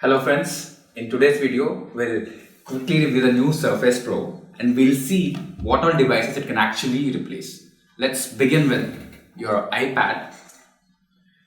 Hello friends, in today's video we'll quickly review the new Surface Pro and we'll see what all devices it can actually replace. Let's begin with your iPad.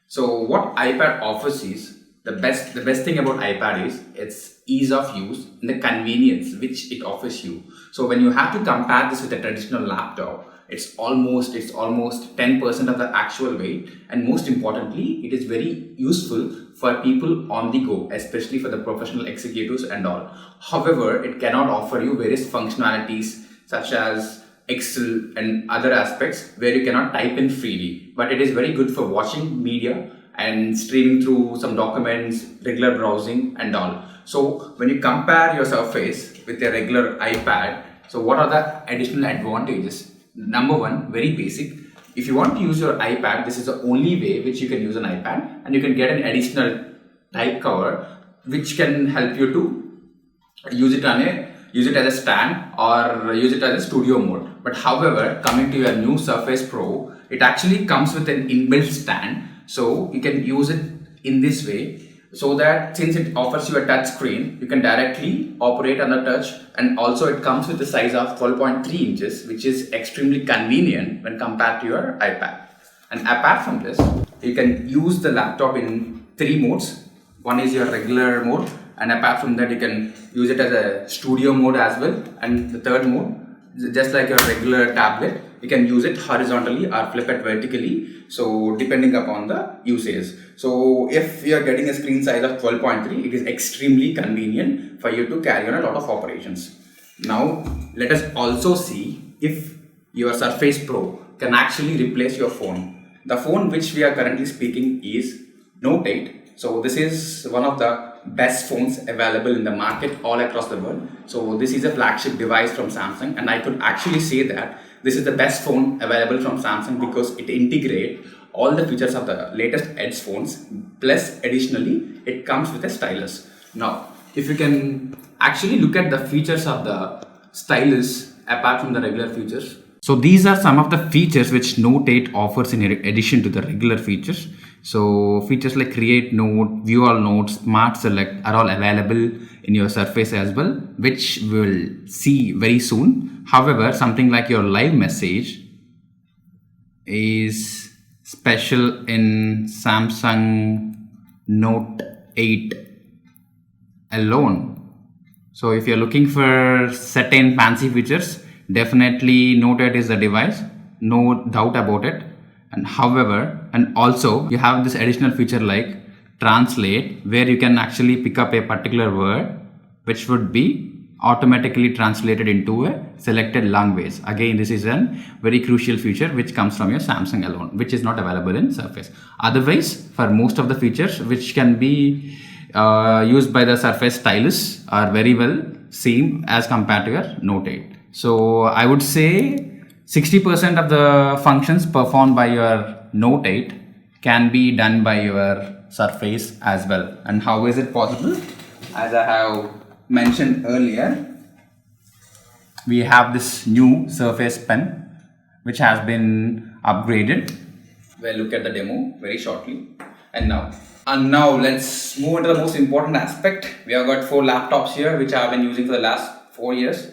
So what iPad offers is the best thing about iPad is its ease of use and the convenience which it offers you. So when you have to compare this with a traditional laptop, it's almost 10% of the actual weight, and most importantly it is very useful for people on the go, especially for the professional executives and all. However, it cannot offer you various functionalities such as Excel and other aspects where you cannot type in freely, but it is very good for watching media and streaming through some documents, regular browsing and all. So when you compare your Surface with a regular iPad, so what are the additional advantages? Number one, very basic. If you want to use your iPad, this is the only way which you can use an iPad, and you can get an additional type cover which can help you to use it as a stand or use it as a studio mode. But however, coming to your new Surface Pro, it actually comes with an inbuilt stand, so you can use it in this way, so that since it offers you a touch screen, you can directly operate on the touch, and also it comes with a size of 12.3 inches, which is extremely convenient when compared to your iPad. And apart from this, you can use the laptop in three modes. One is your regular mode, and apart from that you can use it as a studio mode as well. And the third mode, just like your regular tablet, you can use it horizontally or flip it vertically, so depending upon the usage. So if you are getting a screen size of 12.3, it is extremely convenient for you to carry on a lot of operations. Now let us also see if your Surface Pro can actually replace your phone. The phone which we are currently speaking is Note 8. So this is one of the best phones available in the market all across the world. So this is a flagship device from Samsung, and I could actually say that this is the best phone available from Samsung because it integrates all the features of the latest Edge phones, plus additionally it comes with a stylus. Now if you can actually look at the features of the stylus apart from the regular features, so these are some of the features which Note 8 offers in addition to the regular features. So features like Create Note, View All Notes, Smart Select are all available in your Surface as well, which we'll see very soon. However, something like your Live Message is special in Samsung Note 8 alone. So if you're looking for certain fancy features, definitely Note 8 is the device, no doubt about it. And however, and also you have this additional feature like Translate, where you can actually pick up a particular word which would be automatically translated into a selected language. Again, this is a very crucial feature which comes from your Samsung alone, which is not available in Surface. Otherwise, for most of the features which can be used by the Surface stylus are very well same as compared to your Note 8. So I would say 60% of the functions performed by your Note 8 can be done by your Surface as well. And how is it possible? As I have mentioned earlier, we have this new Surface Pen which has been upgraded. We'll look at the demo very shortly. And now let's move into the most important aspect. We have got 4 laptops here which I have been using for the last 4 years.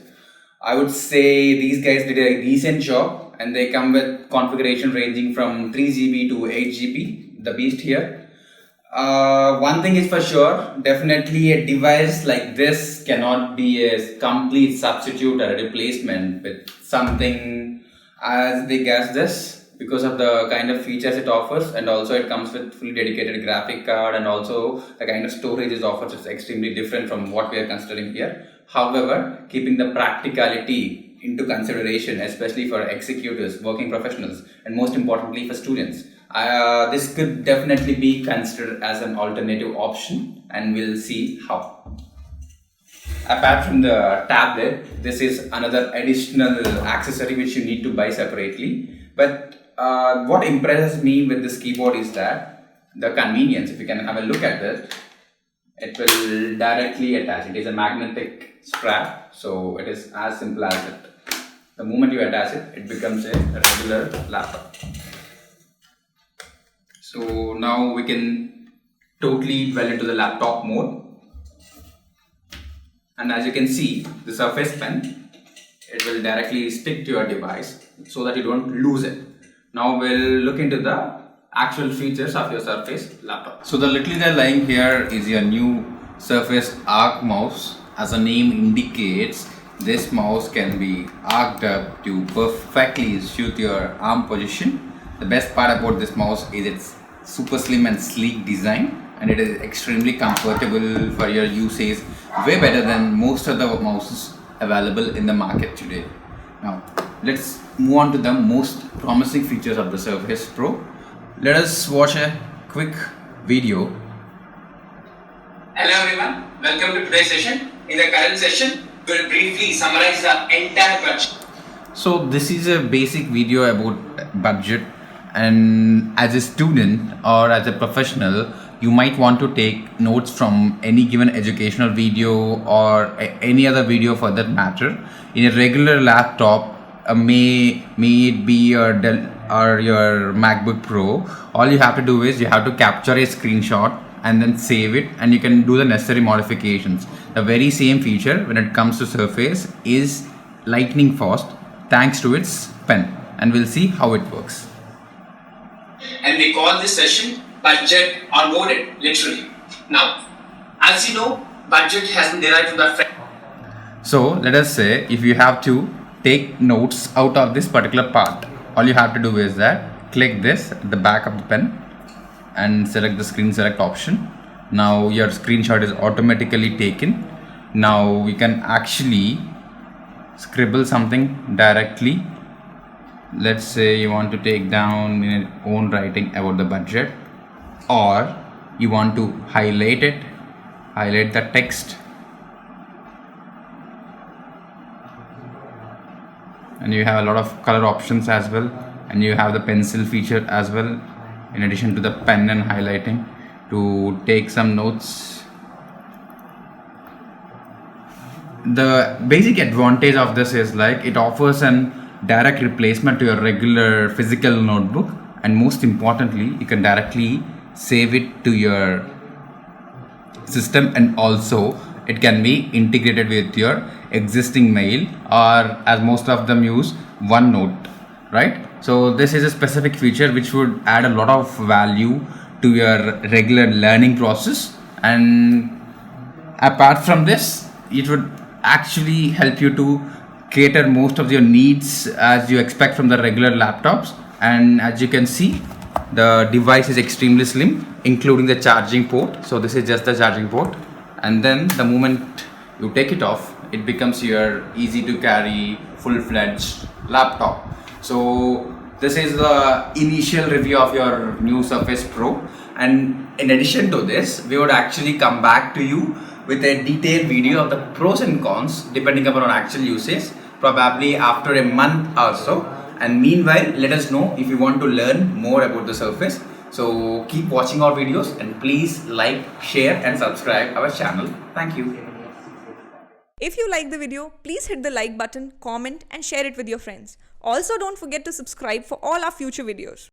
I would say these guys did a decent job, and they come with configuration ranging from 3GB to 8GB, the beast here. One thing is for sure, definitely a device like this cannot be a complete substitute or a replacement with something as big as this, because of the kind of features it offers, and also it comes with fully dedicated graphic card, and also the kind of storage it offers is extremely different from what we are considering here. However, keeping the practicality into consideration, especially for executives, working professionals, and most importantly for students, this could definitely be considered as an alternative option, and we'll see how. Apart from the tablet, this is another additional accessory which you need to buy separately. But what impresses me with this keyboard is that the convenience. If you can have a look at it, it will directly attach. It is a magnetic strap, so it is as simple as it. The moment you attach it, it becomes a regular laptop. So now we can totally dwell into the laptop mode. And as you can see, the Surface Pen, it will directly stick to your device so that you don't lose it. Now we'll look into the actual features of your Surface laptop. So the little guy lying here is your new Surface Arc mouse. As the name indicates, this mouse can be arced up to perfectly suit your arm position. The best part about this mouse is its super slim and sleek design, and it is extremely comfortable for your usage, way better than most of the mouses available in the market today. Now let's move on to the most promising features of the Surface Pro. Let us watch a quick video. Hello everyone, welcome to today's session. In the current session, we will briefly summarize the entire budget. So this is a basic video about budget, and as a student or as a professional, you might want to take notes from any given educational video or any other video for that matter. In a regular laptop, may it be your Dell or your MacBook Pro, all you have to do is you have to capture a screenshot and then save it, and you can do the necessary modifications. The very same feature when it comes to Surface is lightning fast thanks to its pen, and we'll see how it works. And we call this session budget onboarded, literally. Now, as you know, budget has been derived from the So let us say if you have to take notes out of this particular part, all you have to do is that click this at the back of the pen and select the screen select option. Now your screenshot is automatically taken. Now we can actually scribble something directly. Let's say you want to take down in your own writing about the budget, or you want to highlight the text, and you have a lot of color options as well, and you have the pencil feature as well, in addition to the pen and highlighting to take some notes. The basic advantage of this is like it offers an direct replacement to your regular physical notebook, and most importantly, you can directly save it to your system, and also it can be integrated with your existing mail, or as most of them use, OneNote, right? So this is a specific feature which would add a lot of value to your regular learning process, and apart from this, it would actually help you to cater most of your needs as you expect from the regular laptops. And as you can see, the device is extremely slim, including the charging port. So this is just the charging port, and then the moment you take it off, it becomes your easy to carry full-fledged laptop. So this is the initial review of your new Surface Pro, and in addition to this, we would actually come back to you with a detailed video of the pros and cons depending upon actual usage, probably after a month or so. And meanwhile, let us know if you want to learn more about the Surface. So keep watching our videos, and please like, share and subscribe our channel. Thank you. If you like the video, please hit the like button, comment and share it with your friends. Also, don't forget to subscribe for all our future videos.